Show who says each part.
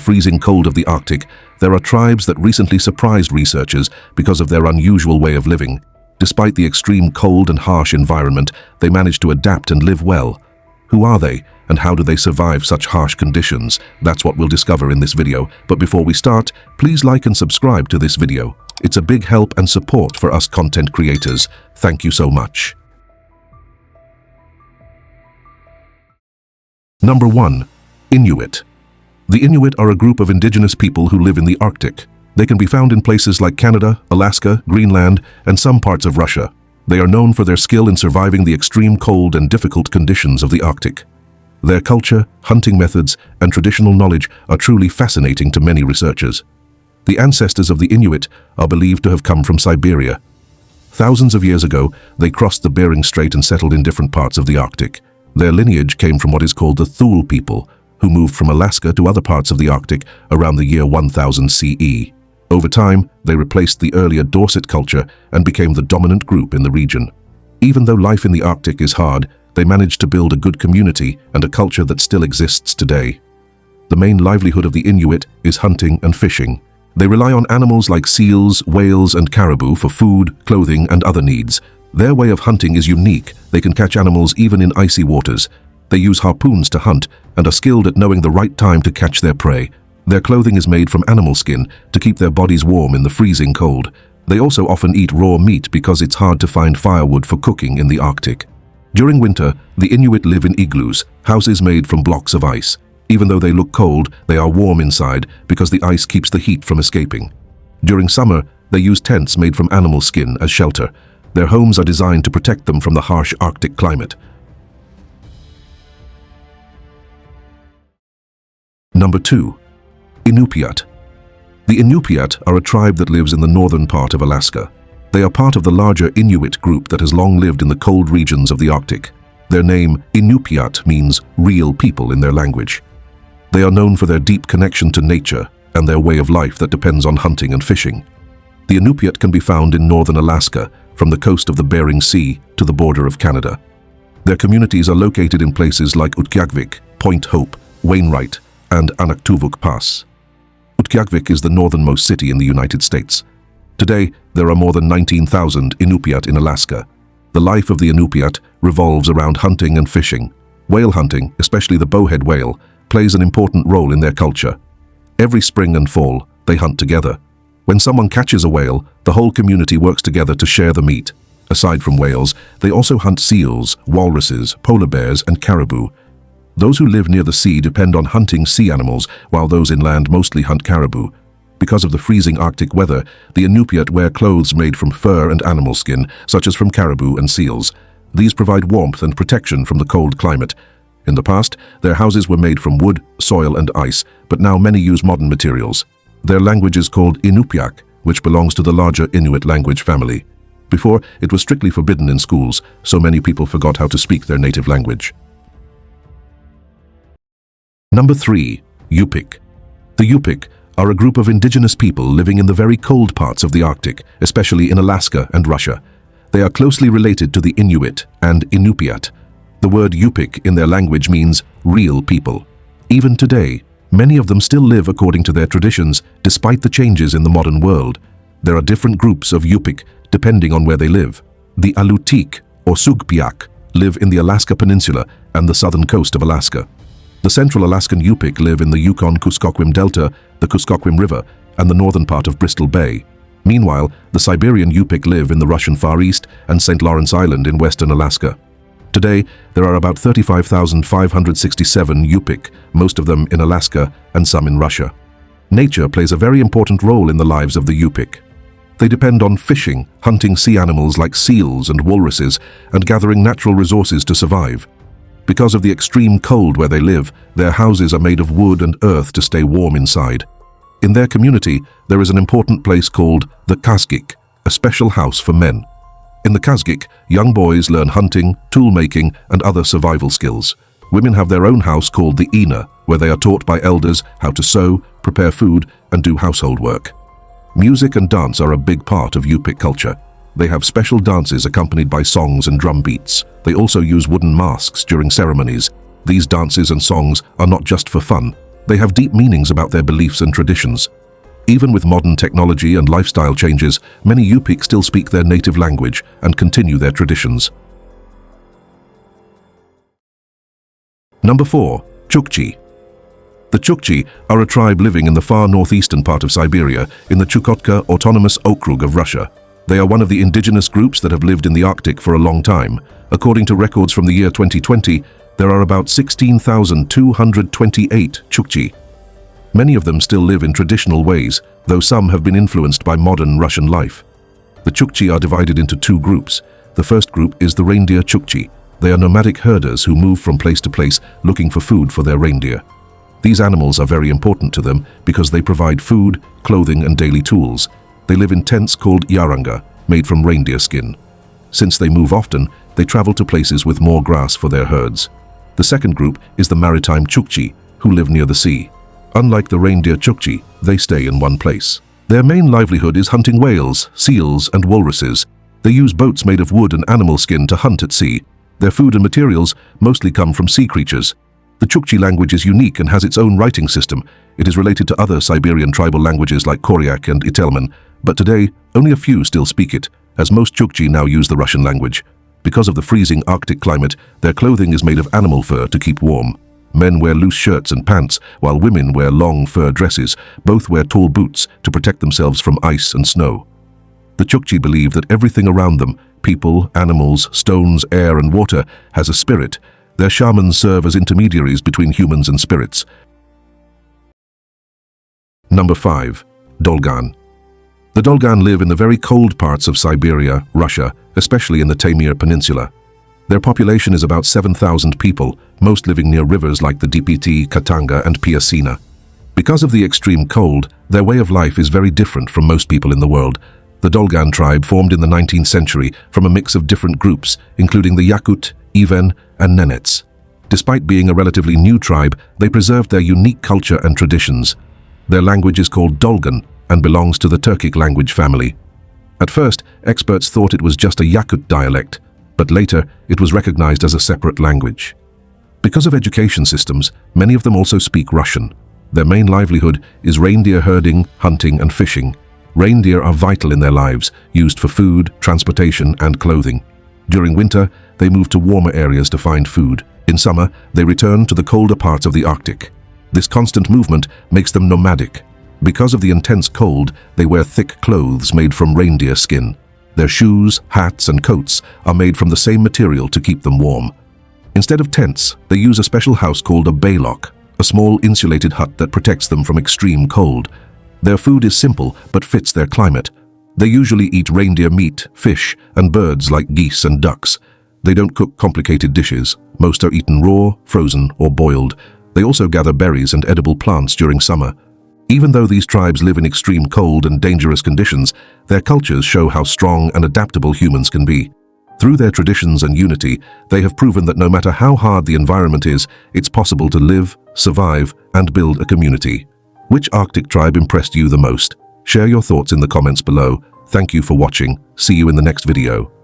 Speaker 1: freezing cold of the Arctic, there are tribes that recently surprised researchers because of their unusual way of living. Despite the extreme cold and harsh environment, they manage to adapt and live well. Who are they, and how do they survive such harsh conditions? That's what we'll discover in this video. But before we start, please like and subscribe to this video. It's a big help and support for us content creators. Thank you so much. Number 1. Inuit. The Inuit are a group of indigenous people who live in the Arctic. They can be found in places like Canada, Alaska, Greenland, and some parts of Russia. They are known for their skill in surviving the extreme cold and difficult conditions of the Arctic. Their culture, hunting methods, and traditional knowledge are truly fascinating to many researchers. The ancestors of the Inuit are believed to have come from Siberia. Thousands of years ago, they crossed the Bering Strait and settled in different parts of the Arctic. Their lineage came from what is called the Thule people, who moved from Alaska to other parts of the Arctic around the year 1000 CE. Over time, they replaced the earlier Dorset culture and became the dominant group in the region. Even though life in the Arctic is hard, they managed to build a good community and a culture that still exists today. The main livelihood of the Inuit is hunting and fishing. They rely on animals like seals, whales, and caribou for food, clothing, and other needs. Their way of hunting is unique. They can catch animals even in icy waters. They use harpoons to hunt and are skilled at knowing the right time to catch their prey. Their clothing is made from animal skin to keep their bodies warm in the freezing cold. They also often eat raw meat because it's hard to find firewood for cooking in the Arctic. During winter, the Inuit live in igloos, houses made from blocks of ice. Even though they look cold, they are warm inside because the ice keeps the heat from escaping. During summer, they use tents made from animal skin as shelter. Their homes are designed to protect them from the harsh Arctic climate. Number 2. Inupiat. The Inupiat are a tribe that lives in the northern part of Alaska. They are part of the larger Inuit group that has long lived in the cold regions of the Arctic. Their name, Inupiat, means real people in their language. They are known for their deep connection to nature and their way of life that depends on hunting and fishing. The Inupiat can be found in northern Alaska, from the coast of the Bering Sea to the border of Canada. Their communities are located in places like Utqiagvik, Point Hope, Wainwright, and Anaktuvuk Pass. Utqiagvik is the northernmost city in the United States. Today, there are more than 19,000 Inupiat in Alaska. The life of the Inupiat revolves around hunting and fishing. Whale hunting, especially the bowhead whale, plays an important role in their culture. Every spring and fall, they hunt together. When someone catches a whale, the whole community works together to share the meat. Aside from whales, they also hunt seals, walruses, polar bears, and caribou. Those who live near the sea depend on hunting sea animals, while those inland mostly hunt caribou. Because of the freezing Arctic weather, the Inupiat wear clothes made from fur and animal skin, such as from caribou and seals. These provide warmth and protection from the cold climate. In the past, their houses were made from wood, soil, and ice, but now many use modern materials. Their language is called Inupiaq, which belongs to the larger Inuit language family. Before, it was strictly forbidden in schools, so many people forgot how to speak their native language. Number 3. Yupik. The Yupik are a group of indigenous people living in the very cold parts of the Arctic, especially in Alaska and Russia. They are closely related to the Inuit and Inupiat. The word Yupik in their language means real people. Even today, many of them still live according to their traditions, despite the changes in the modern world. There are different groups of Yupik depending on where they live. The Alutiiq, or Sugpiaq, live in the Alaska Peninsula and the southern coast of Alaska. The Central Alaskan Yupik live in the Yukon-Kuskokwim Delta, the Kuskokwim River, and the northern part of Bristol Bay. Meanwhile, the Siberian Yupik live in the Russian Far East and St. Lawrence Island in western Alaska. Today, there are about 35,567 Yupik, most of them in Alaska and some in Russia. Nature plays a very important role in the lives of the Yupik. They depend on fishing, hunting sea animals like seals and walruses, and gathering natural resources to survive. Because of the extreme cold where they live, their houses are made of wood and earth to stay warm inside. In their community, there is an important place called the Kazgik, a special house for men. In the Kazgik, young boys learn hunting, tool making, and other survival skills. Women have their own house called the Ina, where they are taught by elders how to sew, prepare food, and do household work. Music and dance are a big part of Yupik culture. They have special dances accompanied by songs and drum beats. They also use wooden masks during ceremonies. These dances and songs are not just for fun. They have deep meanings about their beliefs and traditions. Even with modern technology and lifestyle changes, many Yupik still speak their native language and continue their traditions. Number 4. Chukchi. The Chukchi are a tribe living in the far northeastern part of Siberia in the Chukotka Autonomous Okrug of Russia. They are one of the indigenous groups that have lived in the Arctic for a long time. According to records from the year 2020, there are about 16,228 Chukchi. Many of them still live in traditional ways, though some have been influenced by modern Russian life. The Chukchi are divided into two groups. The first group is the reindeer Chukchi. They are nomadic herders who move from place to place looking for food for their reindeer. These animals are very important to them because they provide food, clothing, and daily tools. They live in tents called yaranga, made from reindeer skin. Since they move often, they travel to places with more grass for their herds. The second group is the maritime Chukchi, who live near the sea. Unlike the reindeer Chukchi, they stay in one place. Their main livelihood is hunting whales, seals, and walruses. They use boats made of wood and animal skin to hunt at sea. Their food and materials mostly come from sea creatures. The Chukchi language is unique and has its own writing system. It is related to other Siberian tribal languages like Koryak and Itelmen, but today only a few still speak it, as most Chukchi now use the Russian language. Because of the freezing Arctic climate, their clothing is made of animal fur to keep warm. Men wear loose shirts and pants, while women wear long fur dresses. Both wear tall boots to protect themselves from ice and snow. The Chukchi believe that everything around them, people, animals, stones, air, and water, has a spirit. Their shamans serve as intermediaries between humans and spirits. Number 5. Dolgan. The Dolgan live in the very cold parts of Siberia, Russia, especially in the Taimyr Peninsula. Their population is about 7,000 people, most living near rivers like the Dpt, Katanga, and Piasina. Because of the extreme cold, their way of life is very different from most people in the world. The Dolgan tribe formed in the 19th century from a mix of different groups, including the Yakut, Iven, and Nenets. Despite being a relatively new tribe, they preserved their unique culture and traditions. Their language is called Dolgan and belongs to the Turkic language family. At first, experts thought it was just a Yakut dialect, but later it was recognized as a separate language. Because of education systems, many of them also speak Russian. Their main livelihood is reindeer herding, hunting, and fishing. Reindeer are vital in their lives, used for food, transportation, and clothing. During winter, they move to warmer areas to find food. In summer, they return to the colder parts of the Arctic. This constant movement makes them nomadic. Because of the intense cold, they wear thick clothes made from reindeer skin. Their shoes, hats, and coats are made from the same material to keep them warm. Instead of tents, they use a special house called a baylock, a small insulated hut that protects them from extreme cold. Their food is simple but fits their climate. They usually eat reindeer meat, fish, and birds like geese and ducks. They don't cook complicated dishes. Most are eaten raw, frozen, or boiled. They also gather berries and edible plants during summer. Even though these tribes live in extreme cold and dangerous conditions, their cultures show how strong and adaptable humans can be. Through their traditions and unity, they have proven that no matter how hard the environment is, it's possible to live, survive, and build a community. Which Arctic tribe impressed you the most? Share your thoughts in the comments below. Thank you for watching. See you in the next video.